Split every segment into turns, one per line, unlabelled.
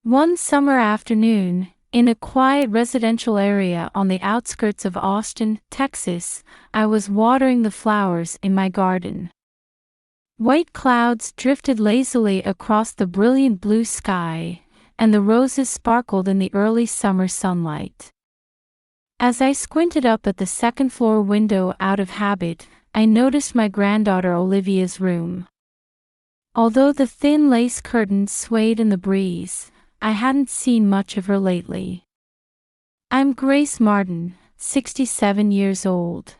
One summer afternoon, in a quiet residential area on the outskirts of Austin, Texas, I was watering the flowers in my garden. White clouds drifted lazily across the brilliant blue sky, and the roses sparkled in the early summer sunlight. As I squinted up at the second-floor window out of habit, I noticed my granddaughter Olivia's room. Although the thin lace curtains swayed in the breeze, I hadn't seen much of her lately. I'm Grace Martin, 67 years old.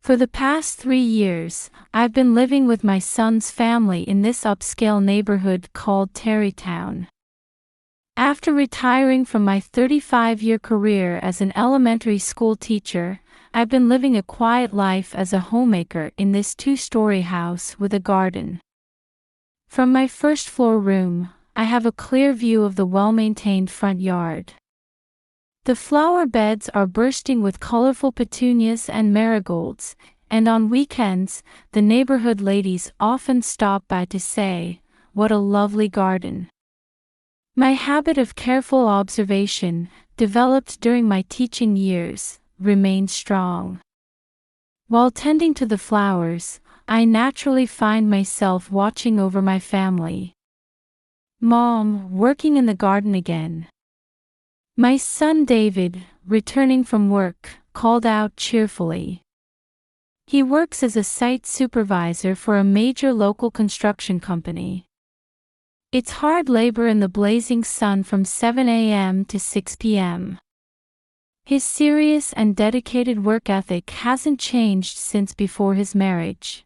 For the past 3 years, I've been living with my son's family in this upscale neighborhood called Tarrytown. After retiring from my 35-year career as an elementary school teacher, I've been living a quiet life as a homemaker in this 2-story house with a garden. From my first-floor room, I have a clear view of the well-maintained front yard. The flower beds are bursting with colorful petunias and marigolds, and on weekends, the neighborhood ladies often stop by to say, "What a lovely garden." My habit of careful observation, developed during my teaching years, remains strong. While tending to the flowers, I naturally find myself watching over my family. Mom, working in the garden again. My son David, returning from work, called out cheerfully. He works as a site supervisor for a major local construction company. It's hard labor in the blazing sun from 7 a.m. to 6 p.m. His serious and dedicated work ethic hasn't changed since before his marriage.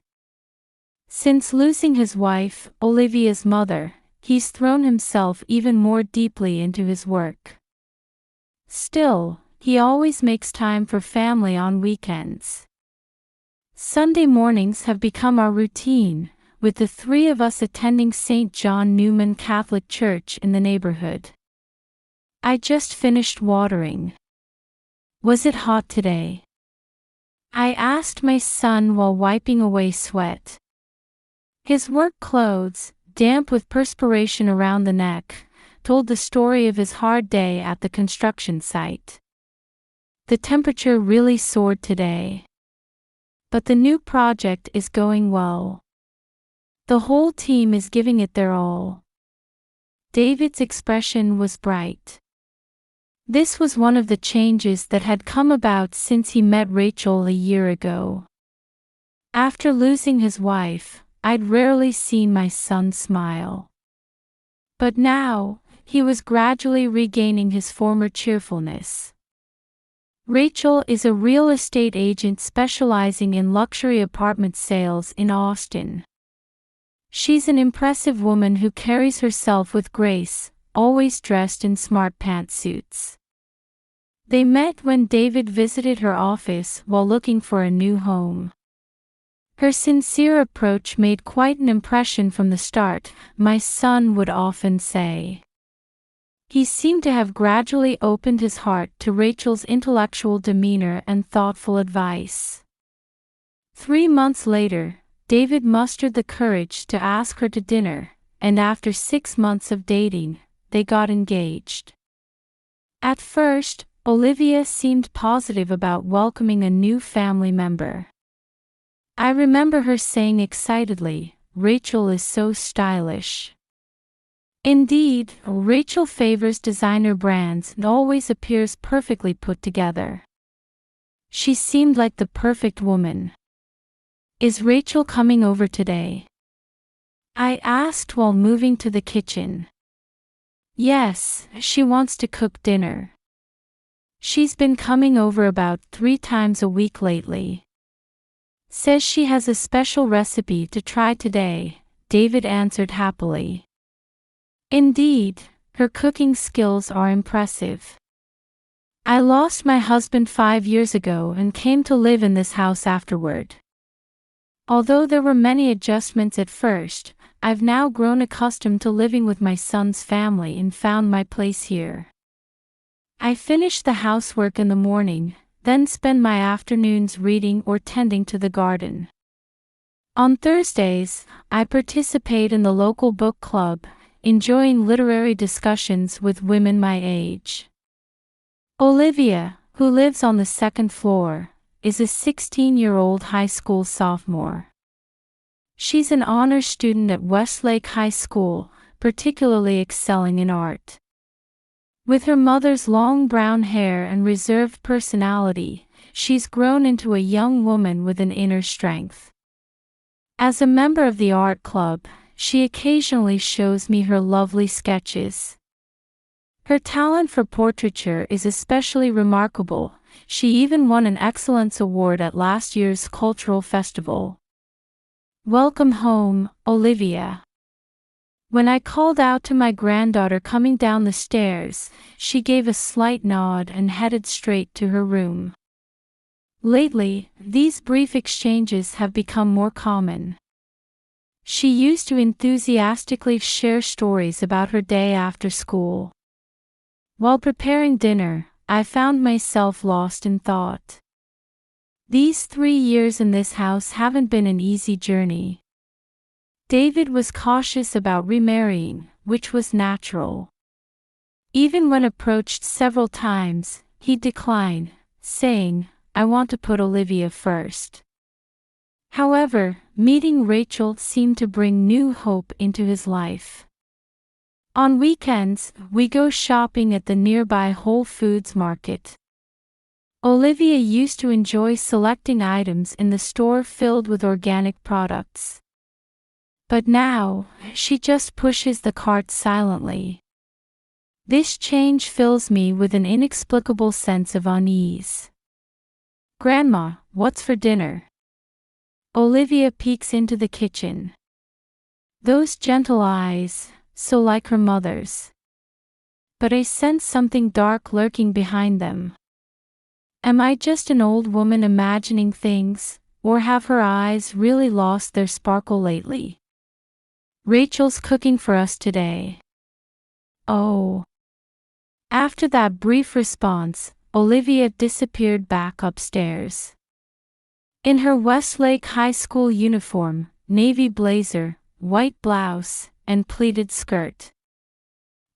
Since losing his wife, Olivia's mother, he's thrown himself even more deeply into his work. Still, he always makes time for family on weekends. Sunday mornings have become our routine, with the 3 of us attending St. John Newman Catholic Church in the neighborhood. I just finished watering. Was it hot today? I asked my son while wiping away sweat. His work clothes, damp with perspiration around the neck, told the story of his hard day at the construction site. The temperature really soared today. But the new project is going well. The whole team is giving it their all. David's expression was bright. This was one of the changes that had come about since he met Rachel a year ago. After losing his wife, I'd rarely seen my son smile. But now, he was gradually regaining his former cheerfulness. Rachel is a real estate agent specializing in luxury apartment sales in Austin. She's an impressive woman who carries herself with grace, always dressed in smart pantsuits. They met when David visited her office while looking for a new home. Her sincere approach made quite an impression from the start, my son would often say. He seemed to have gradually opened his heart to Rachel's intellectual demeanor and thoughtful advice. 3 months later, David mustered the courage to ask her to dinner, and after 6 months of dating, they got engaged. At first, Olivia seemed positive about welcoming a new family member. I remember her saying excitedly, "Rachel is so stylish." Indeed, Rachel favors designer brands and always appears perfectly put together. She seemed like the perfect woman. "Is Rachel coming over today?" I asked while moving to the kitchen. "Yes, she wants to cook dinner. She's been coming over about 3 times a week lately. Says she has a special recipe to try today," David answered happily. Indeed, her cooking skills are impressive. "I lost my husband 5 years ago and came to live in this house afterward. Although there were many adjustments at first, I've now grown accustomed to living with my son's family and found my place here. I finish the housework in the morning, then spend my afternoons reading or tending to the garden. On Thursdays, I participate in the local book club, enjoying literary discussions with women my age. Olivia, who lives on the second floor, is a 16-year-old high school sophomore. She's an honors student at Westlake High School, particularly excelling in art. With her mother's long brown hair and reserved personality, she's grown into a young woman with an inner strength. As a member of the art club, she occasionally shows me her lovely sketches. Her talent for portraiture is especially remarkable. She even won an Excellence Award at last year's cultural festival. Welcome home, Olivia. When I called out to my granddaughter coming down the stairs, she gave a slight nod and headed straight to her room. Lately, these brief exchanges have become more common. She used to enthusiastically share stories about her day after school. While preparing dinner, I found myself lost in thought. These 3 years in this house haven't been an easy journey. David was cautious about remarrying, which was natural. Even when approached several times, he declined, saying, "I want to put Olivia first." However, meeting Rachel seemed to bring new hope into his life. On weekends, we go shopping at the nearby Whole Foods market. Olivia used to enjoy selecting items in the store filled with organic products. But now, she just pushes the cart silently. This change fills me with an inexplicable sense of unease. "Grandma, what's for dinner?" Olivia peeks into the kitchen. Those gentle eyes, so like her mother's. But I sense something dark lurking behind them. Am I just an old woman imagining things, or have her eyes really lost their sparkle lately? "Rachel's cooking for us today." Oh. After that brief response, Olivia disappeared back upstairs. In her Westlake High School uniform, navy blazer, white blouse, and pleated skirt.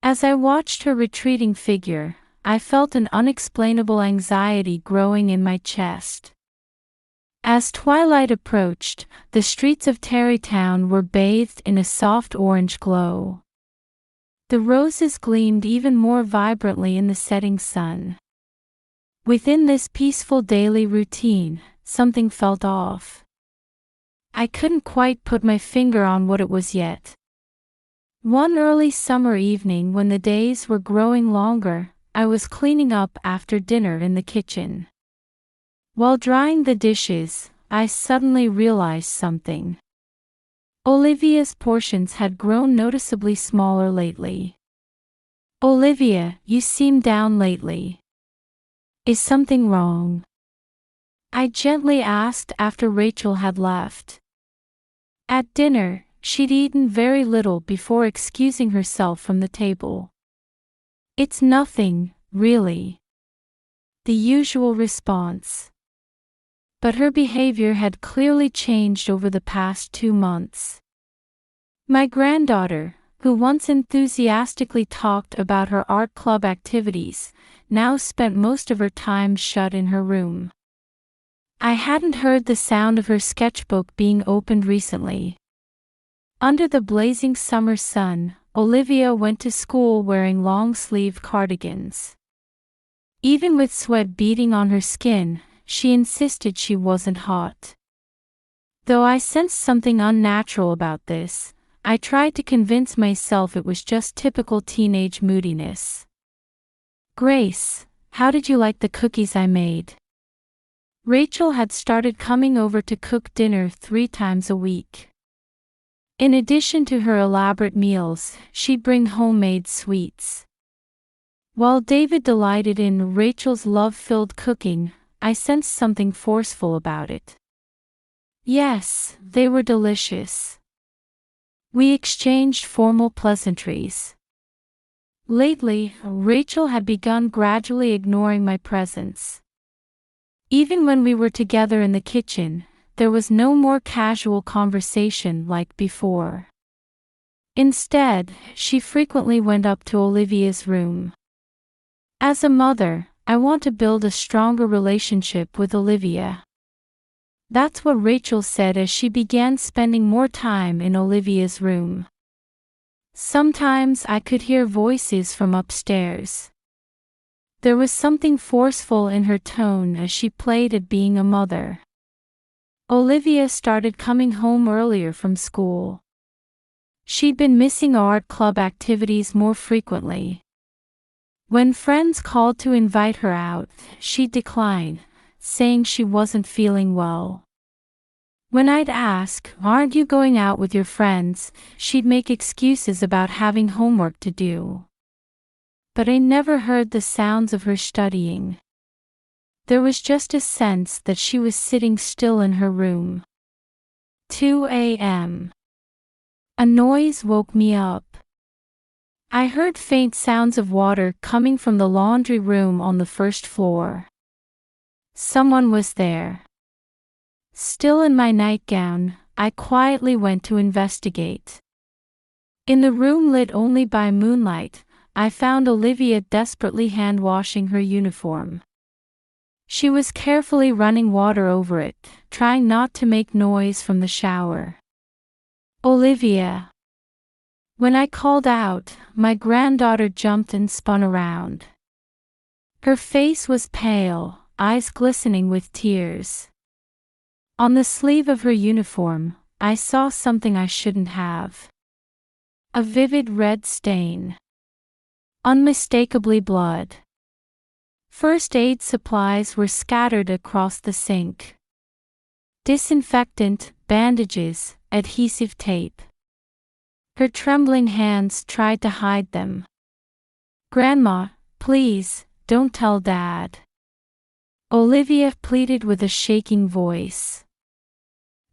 As I watched her retreating figure, I felt an unexplainable anxiety growing in my chest. As twilight approached, the streets of Tarrytown were bathed in a soft orange glow. The roses gleamed even more vibrantly in the setting sun. Within this peaceful daily routine, something felt off. I couldn't quite put my finger on what it was yet. One early summer evening when the days were growing longer, I was cleaning up after dinner in the kitchen. While drying the dishes, I suddenly realized something. Olivia's portions had grown noticeably smaller lately. "Olivia, you seem down lately. Is something wrong?" I gently asked after Rachel had left. At dinner, she'd eaten very little before excusing herself from the table. "It's nothing, really." The usual response. But her behavior had clearly changed over the past 2 months. My granddaughter, who once enthusiastically talked about her art club activities, now spent most of her time shut in her room. I hadn't heard the sound of her sketchbook being opened recently. Under the blazing summer sun, Olivia went to school wearing long-sleeved cardigans. Even with sweat beading on her skin, she insisted she wasn't hot. Though I sensed something unnatural about this, I tried to convince myself it was just typical teenage moodiness. "Grace, how did you like the cookies I made?" Rachel had started coming over to cook dinner 3 times a week. In addition to her elaborate meals, she'd bring homemade sweets. While David delighted in Rachel's love-filled cooking, I sensed something forceful about it. Yes, they were delicious. We exchanged formal pleasantries. Lately, Rachel had begun gradually ignoring my presence. Even when we were together in the kitchen, there was no more casual conversation like before. Instead, she frequently went up to Olivia's room. As a mother, I want to build a stronger relationship with Olivia. That's what Rachel said as she began spending more time in Olivia's room. Sometimes I could hear voices from upstairs. There was something forceful in her tone as she played at being a mother. Olivia started coming home earlier from school. She'd been missing art club activities more frequently. When friends called to invite her out, she'd decline, saying she wasn't feeling well. When I'd ask, "Aren't you going out with your friends?" she'd make excuses about having homework to do. But I never heard the sounds of her studying. There was just a sense that she was sitting still in her room. 2 a.m. A noise woke me up. I heard faint sounds of water coming from the laundry room on the first floor. Someone was there. Still in my nightgown, I quietly went to investigate. In the room lit only by moonlight, I found Olivia desperately hand-washing her uniform. She was carefully running water over it, trying not to make noise from the shower. "Olivia." When I called out, my granddaughter jumped and spun around. Her face was pale, eyes glistening with tears. On the sleeve of her uniform, I saw something I shouldn't have. A vivid red stain. Unmistakably blood. First aid supplies were scattered across the sink. Disinfectant, bandages, adhesive tape. Her trembling hands tried to hide them. "Grandma, please, don't tell Dad." Olivia pleaded with a shaking voice.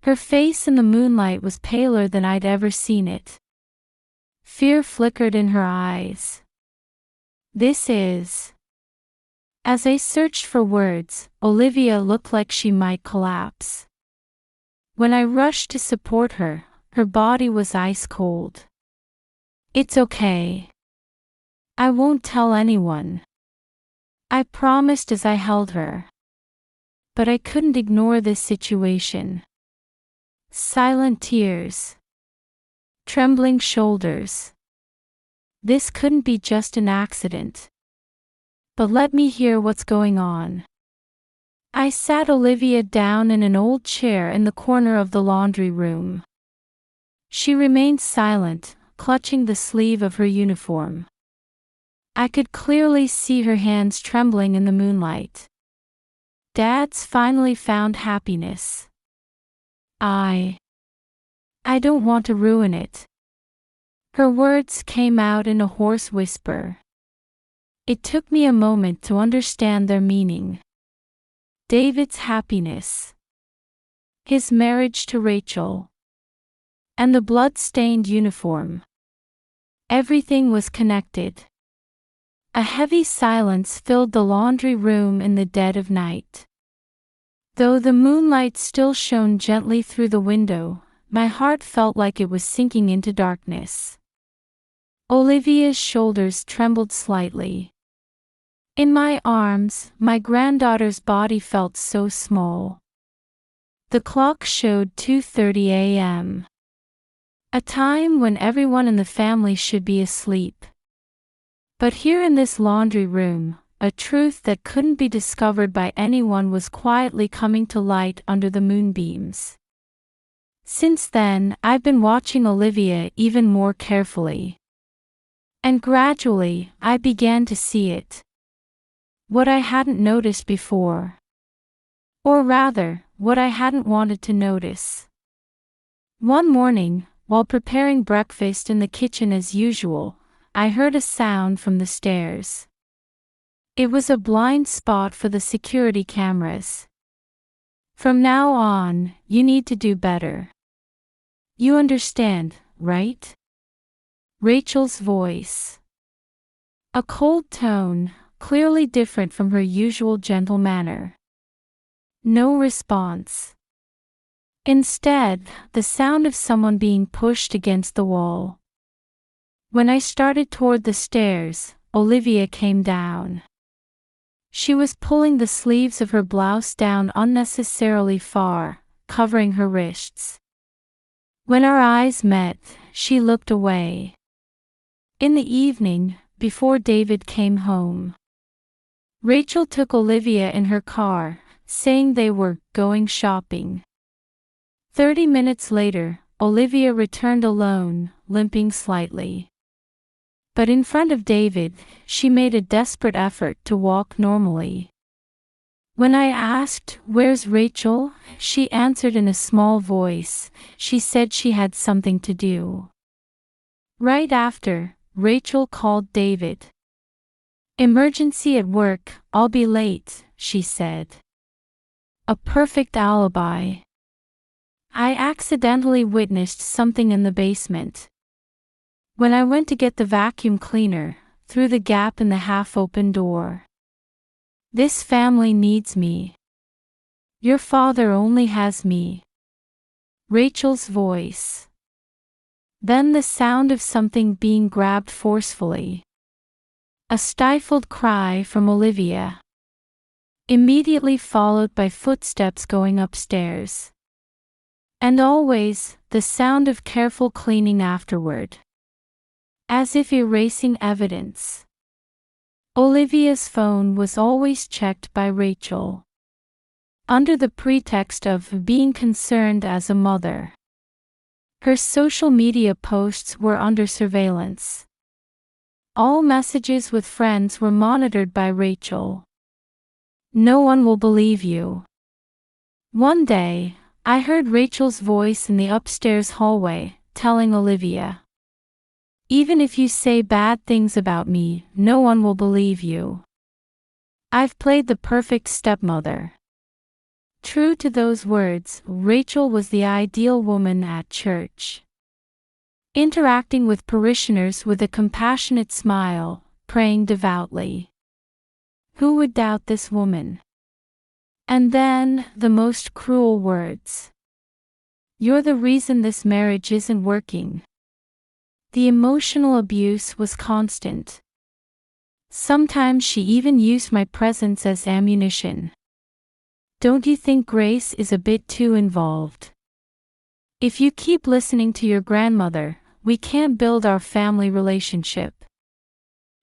Her face in the moonlight was paler than I'd ever seen it. Fear flickered in her eyes. "This is..." As I searched for words, Olivia looked like she might collapse. When I rushed to support her, her body was ice cold. "It's okay. I won't tell anyone," I promised as I held her. But I couldn't ignore this situation. Silent tears. Trembling shoulders. This couldn't be just an accident. But let me hear what's going on. I sat Olivia down in an old chair in the corner of the laundry room. She remained silent, clutching the sleeve of her uniform. I could clearly see her hands trembling in the moonlight. "Dad's finally found happiness. I don't want to ruin it." Her words came out in a hoarse whisper. It took me a moment to understand their meaning. David's happiness. His marriage to Rachel. And the blood-stained uniform. Everything was connected. A heavy silence filled the laundry room in the dead of night. Though the moonlight still shone gently through the window, my heart felt like it was sinking into darkness. Olivia's shoulders trembled slightly. In my arms, my granddaughter's body felt so small. The clock showed 2:30 a.m. A time when everyone in the family should be asleep. But here in this laundry room, a truth that couldn't be discovered by anyone was quietly coming to light under the moonbeams. Since then, I've been watching Olivia even more carefully. And gradually, I began to see it. What I hadn't noticed before. Or rather, what I hadn't wanted to notice. One morning, while preparing breakfast in the kitchen as usual, I heard a sound from the stairs. It was a blind spot for the security cameras. "From now on, you need to do better. You understand, right?" Rachel's voice. A cold tone, clearly different from her usual gentle manner. No response. Instead, the sound of someone being pushed against the wall. When I started toward the stairs, Olivia came down. She was pulling the sleeves of her blouse down unnecessarily far, covering her wrists. When our eyes met, she looked away. In the evening, before David came home, Rachel took Olivia in her car, saying they were going shopping. 30 minutes later, Olivia returned alone, limping slightly. But in front of David, she made a desperate effort to walk normally. When I asked, "Where's Rachel?" she answered in a small voice. She said she had something to do. Right after, Rachel called David. "Emergency at work, I'll be late," she said. A perfect alibi. I accidentally witnessed something in the basement. When I went to get the vacuum cleaner, through the gap in the half-open door. "This family needs me. Your father only has me." Rachel's voice. Then the sound of something being grabbed forcefully. A stifled cry from Olivia. Immediately followed by footsteps going upstairs. And always, the sound of careful cleaning afterward. As if erasing evidence. Olivia's phone was always checked by Rachel. Under the pretext of being concerned as a mother. Her social media posts were under surveillance. All messages with friends were monitored by Rachel. "No one will believe you." One day, I heard Rachel's voice in the upstairs hallway, telling Olivia, "Even if you say bad things about me, no one will believe you. I've played the perfect stepmother." True to those words, Rachel was the ideal woman at church. Interacting with parishioners with a compassionate smile, praying devoutly. Who would doubt this woman? And then, the most cruel words. "You're the reason this marriage isn't working." The emotional abuse was constant. Sometimes she even used my presence as ammunition. "Don't you think Grace is a bit too involved? If you keep listening to your grandmother, we can't build our family relationship.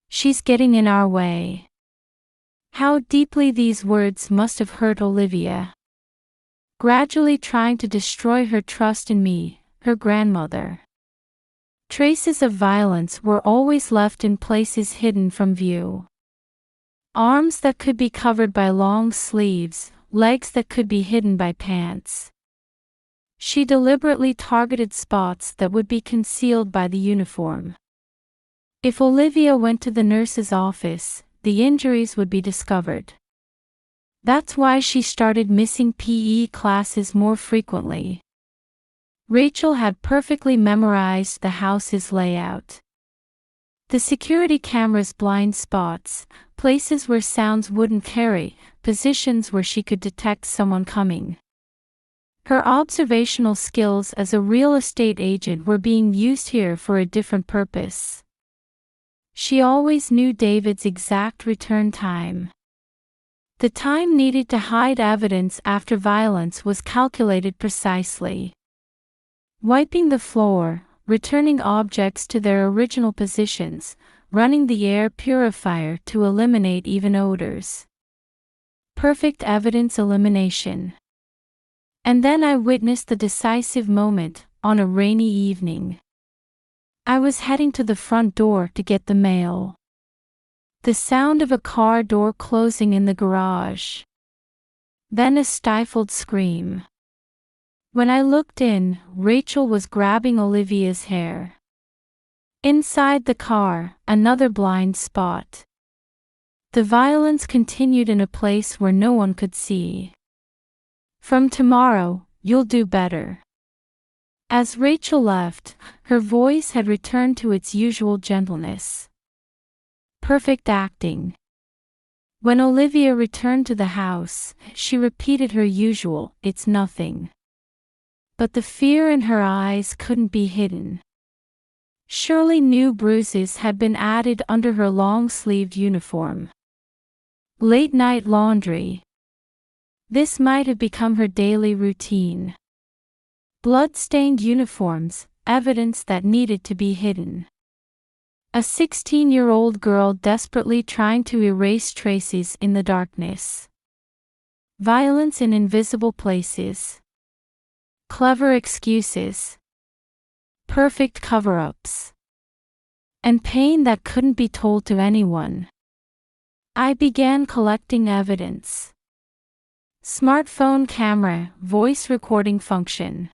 She's getting in our way." How deeply these words must have hurt Olivia. Gradually trying to destroy her trust in me, her grandmother. Traces of violence were always left in places hidden from view. Arms that could be covered by long sleeves, legs that could be hidden by pants. She deliberately targeted spots that would be concealed by the uniform. If Olivia went to the nurse's office, the injuries would be discovered. That's why she started missing PE classes more frequently. Rachel had perfectly memorized the house's layout. The security camera's blind spots, places where sounds wouldn't carry, positions where she could detect someone coming. Her observational skills as a real estate agent were being used here for a different purpose. She always knew David's exact return time. The time needed to hide evidence after violence was calculated precisely. Wiping the floor, returning objects to their original positions, running the air purifier to eliminate even odors. Perfect evidence elimination. And then I witnessed the decisive moment, on a rainy evening. I was heading to the front door to get the mail. The sound of a car door closing in the garage. Then a stifled scream. When I looked in, Rachel was grabbing Olivia's hair. Inside the car, another blind spot. The violence continued in a place where no one could see. "From tomorrow, you'll do better." As Rachel left, her voice had returned to its usual gentleness. Perfect acting. When Olivia returned to the house, she repeated her usual, "It's nothing." But the fear in her eyes couldn't be hidden. Surely new bruises had been added under her long-sleeved uniform. Late-night laundry. This might have become her daily routine. Blood-stained uniforms, evidence that needed to be hidden. A 16-year-old girl desperately trying to erase traces in the darkness. Violence in invisible places. Clever excuses. Perfect cover-ups. And pain that couldn't be told to anyone. I began collecting evidence. Smartphone camera, voice recording function.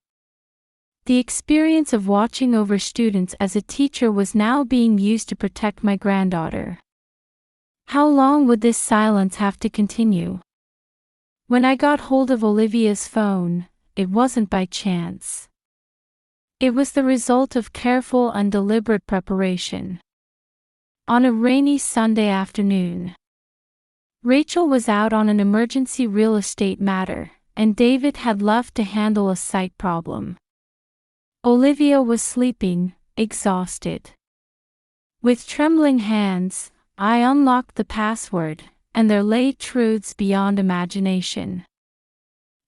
The experience of watching over students as a teacher was now being used to protect my granddaughter. How long would this silence have to continue? When I got hold of Olivia's phone, it wasn't by chance. It was the result of careful and deliberate preparation. On a rainy Sunday afternoon, Rachel was out on an emergency real estate matter, and David had left to handle a site problem. Olivia was sleeping, exhausted. With trembling hands, I unlocked the password, and there lay truths beyond imagination.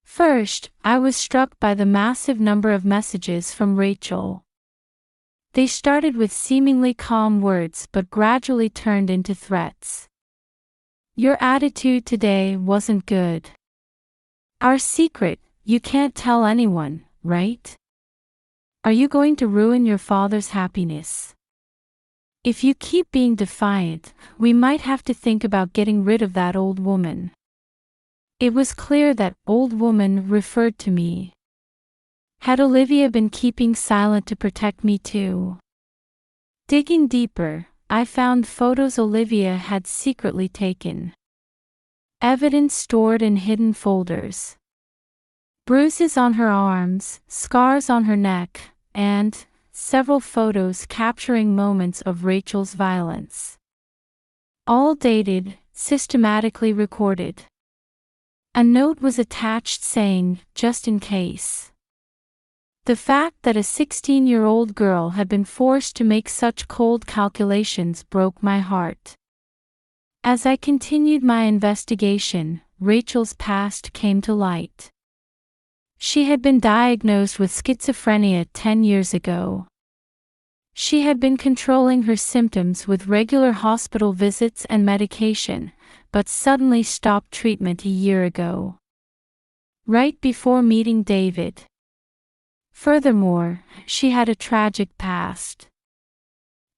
First, I was struck by the massive number of messages from Rachel. They started with seemingly calm words but gradually turned into threats. Your attitude today wasn't good. Our secret, you can't tell anyone, right? Are you going to ruin your father's happiness? If you keep being defiant, we might have to think about getting rid of that old woman. It was clear that old woman referred to me. Had Olivia been keeping silent to protect me too? Digging deeper, I found photos Olivia had secretly taken. Evidence stored in hidden folders. Bruises on her arms, scars on her neck, and several photos capturing moments of Rachel's violence. All dated, systematically recorded. A note was attached saying, just in case. The fact that a 16-year-old girl had been forced to make such cold calculations broke my heart. As I continued my investigation, Rachel's past came to light. She had been diagnosed with schizophrenia 10 years ago. She had been controlling her symptoms with regular hospital visits and medication, but suddenly stopped treatment a year ago. Right before meeting David. Furthermore, she had a tragic past.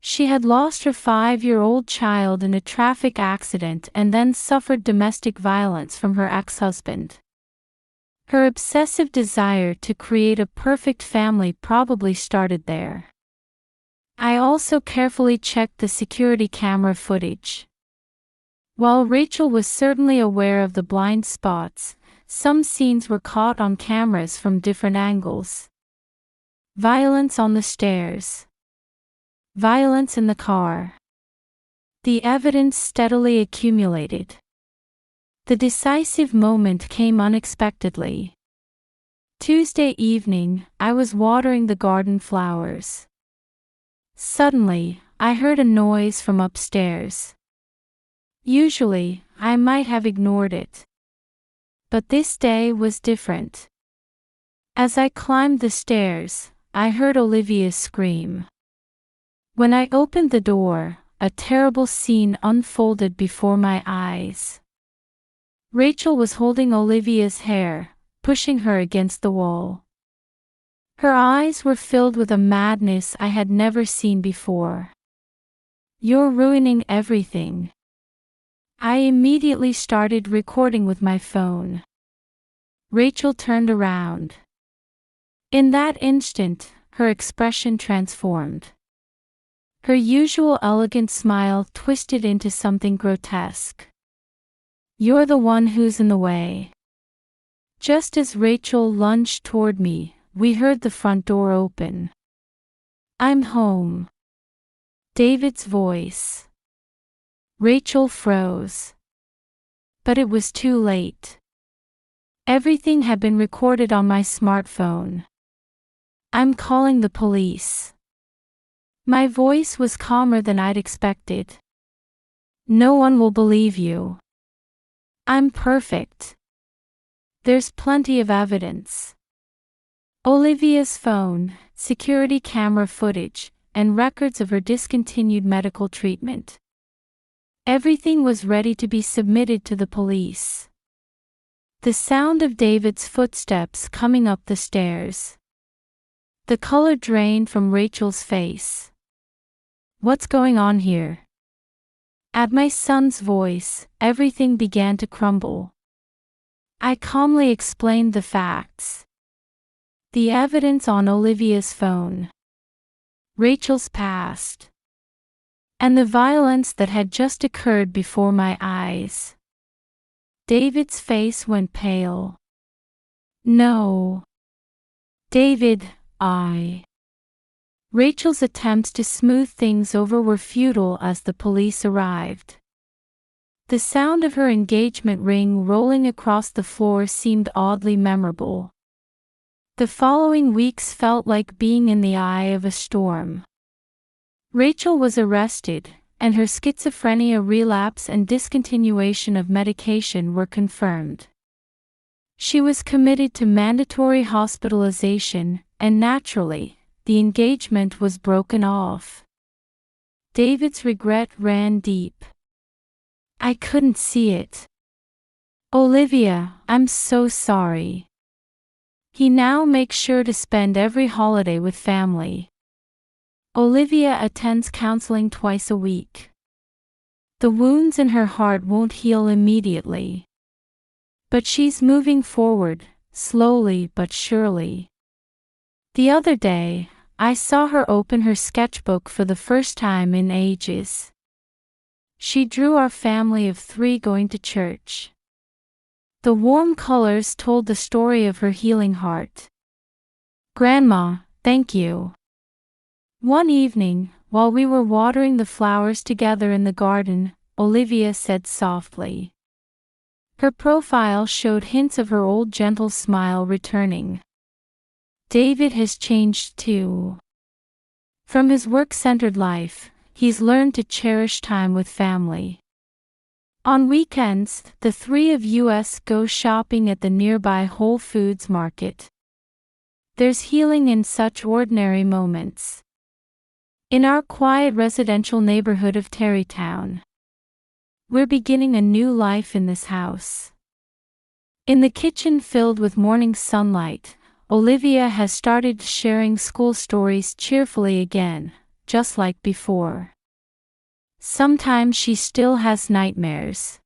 She had lost her 5-year-old child in a traffic accident and then suffered domestic violence from her ex-husband. Her obsessive desire to create a perfect family probably started there. I also carefully checked the security camera footage. While Rachel was certainly aware of the blind spots, some scenes were caught on cameras from different angles. Violence on the stairs. Violence in the car. The evidence steadily accumulated. The decisive moment came unexpectedly. Tuesday evening, I was watering the garden flowers. Suddenly, I heard a noise from upstairs. Usually, I might have ignored it. But this day was different. As I climbed the stairs, I heard Olivia scream. When I opened the door, a terrible scene unfolded before my eyes. Rachel was holding Olivia's hair, pushing her against the wall. Her eyes were filled with a madness I had never seen before. You're ruining everything. I immediately started recording with my phone. Rachel turned around. In that instant, her expression transformed. Her usual elegant smile twisted into something grotesque. You're the one who's in the way. Just as Rachel lunged toward me, we heard the front door open. I'm home. David's voice. Rachel froze. But it was too late. Everything had been recorded on my smartphone. I'm calling the police. My voice was calmer than I'd expected. No one will believe you. I'm perfect. There's plenty of evidence. Olivia's phone, security camera footage, and records of her discontinued medical treatment. Everything was ready to be submitted to the police. The sound of David's footsteps coming up the stairs. The color drained from Rachel's face. What's going on here? At my son's voice, everything began to crumble. I calmly explained the facts. The evidence on Olivia's phone. Rachel's past. And the violence that had just occurred before my eyes. David's face went pale. No. David, Rachel's attempts to smooth things over were futile as the police arrived. The sound of her engagement ring rolling across the floor seemed oddly memorable. The following weeks felt like being in the eye of a storm. Rachel was arrested, and her schizophrenia relapse and discontinuation of medication were confirmed. She was committed to mandatory hospitalization, and naturally, the engagement was broken off. David's regret ran deep. I couldn't see it. Olivia, I'm so sorry. He now makes sure to spend every holiday with family. Olivia attends counseling twice a week. The wounds in her heart won't heal immediately. But she's moving forward, slowly but surely. The other day, I saw her open her sketchbook for the first time in ages. She drew our family of 3 going to church. The warm colors told the story of her healing heart. Grandma, thank you. One evening, while we were watering the flowers together in the garden, Olivia said softly. Her profile showed hints of her old gentle smile returning. David has changed too. From his work-centered life, he's learned to cherish time with family. On weekends, the 3 of us go shopping at the nearby Whole Foods market. There's healing in such ordinary moments. In our quiet residential neighborhood of Terrytown. We're beginning a new life in this house. In the kitchen filled with morning sunlight, Olivia has started sharing school stories cheerfully again, just like before. Sometimes she still has nightmares.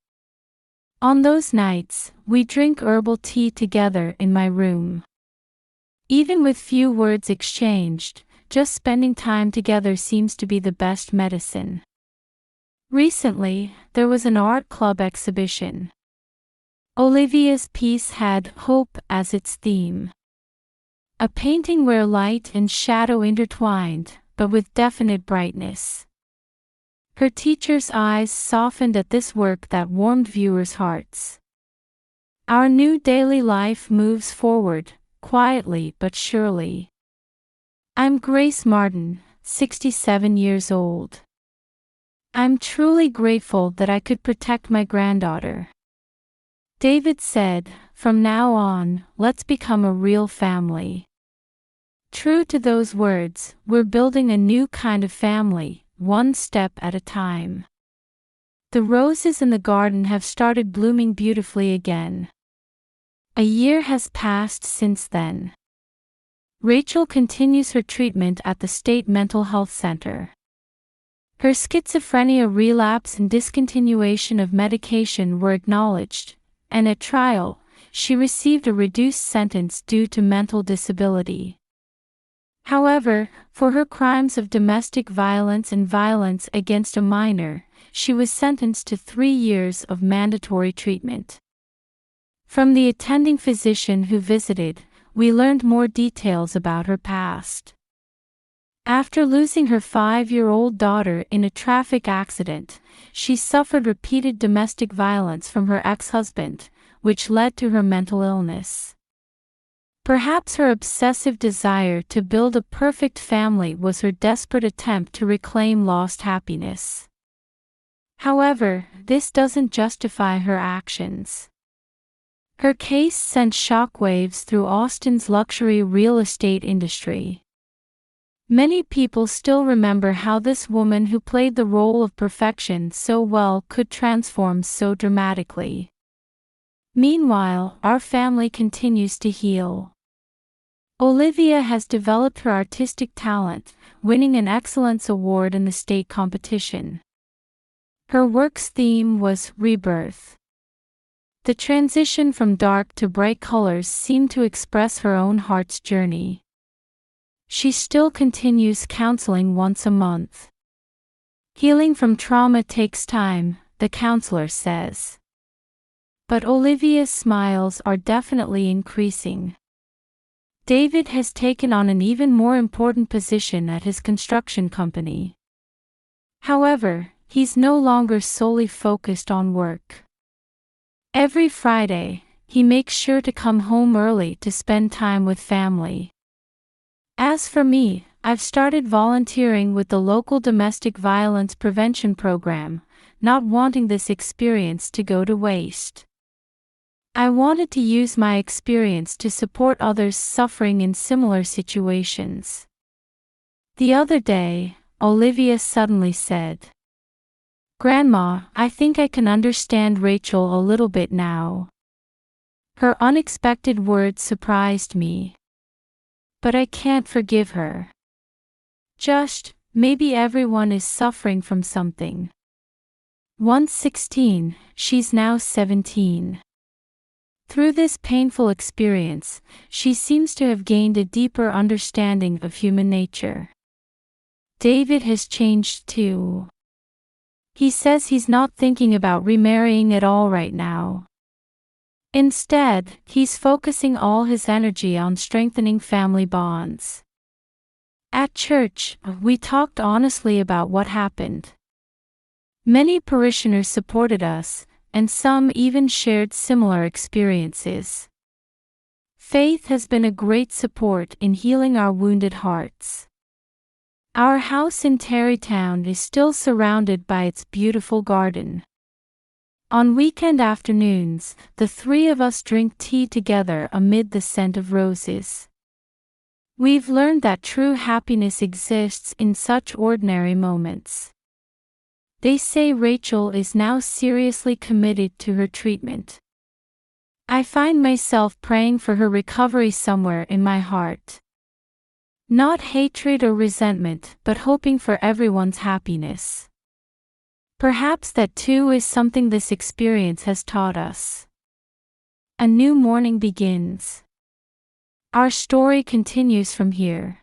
On those nights, we drink herbal tea together in my room. Even with few words exchanged, just spending time together seems to be the best medicine. Recently, there was an art club exhibition. Olivia's piece had hope as its theme. A painting where light and shadow intertwined, but with definite brightness. Her teacher's eyes softened at this work that warmed viewers' hearts. Our new daily life moves forward, quietly but surely. I'm Grace Martin, 67 years old. I'm truly grateful that I could protect my granddaughter. David said, from now on, let's become a real family. True to those words, we're building a new kind of family, one step at a time. The roses in the garden have started blooming beautifully again. A year has passed since then. Rachel continues her treatment at the state mental health center. Her schizophrenia relapse and discontinuation of medication were acknowledged, and at trial, she received a reduced sentence due to mental disability. However, for her crimes of domestic violence and violence against a minor, she was sentenced to 3 years of mandatory treatment. From the attending physician who visited, we learned more details about her past. After losing her 5-year-old daughter in a traffic accident, she suffered repeated domestic violence from her ex-husband, which led to her mental illness. Perhaps her obsessive desire to build a perfect family was her desperate attempt to reclaim lost happiness. However, this doesn't justify her actions. Her case sent shockwaves through Austin's luxury real estate industry. Many people still remember how this woman who played the role of perfection so well could transform so dramatically. Meanwhile, our family continues to heal. Olivia has developed her artistic talent, winning an Excellence Award in the state competition. Her work's theme was rebirth. The transition from dark to bright colors seemed to express her own heart's journey. She still continues counseling once a month. Healing from trauma takes time, the counselor says. But Olivia's smiles are definitely increasing. David has taken on an even more important position at his construction company. However, he's no longer solely focused on work. Every Friday, he makes sure to come home early to spend time with family. As for me, I've started volunteering with the local domestic violence prevention program, not wanting this experience to go to waste. I wanted to use my experience to support others suffering in similar situations. The other day, Olivia suddenly said, "Grandma, I think I can understand Rachel a little bit now." Her unexpected words surprised me. But I can't forgive her. Just, maybe everyone is suffering from something. Once 16, she's now 17. Through this painful experience, she seems to have gained a deeper understanding of human nature. David has changed too. He says he's not thinking about remarrying at all right now. Instead, he's focusing all his energy on strengthening family bonds. At church, we talked honestly about what happened. Many parishioners supported us, and some even shared similar experiences. Faith has been a great support in healing our wounded hearts. Our house in Terrytown is still surrounded by its beautiful garden. On weekend afternoons, the three of us drink tea together amid the scent of roses. We've learned that true happiness exists in such ordinary moments. They say Rachel is now seriously committed to her treatment. I find myself praying for her recovery somewhere in my heart. Not hatred or resentment, but hoping for everyone's happiness. Perhaps that too is something this experience has taught us. A new morning begins. Our story continues from here.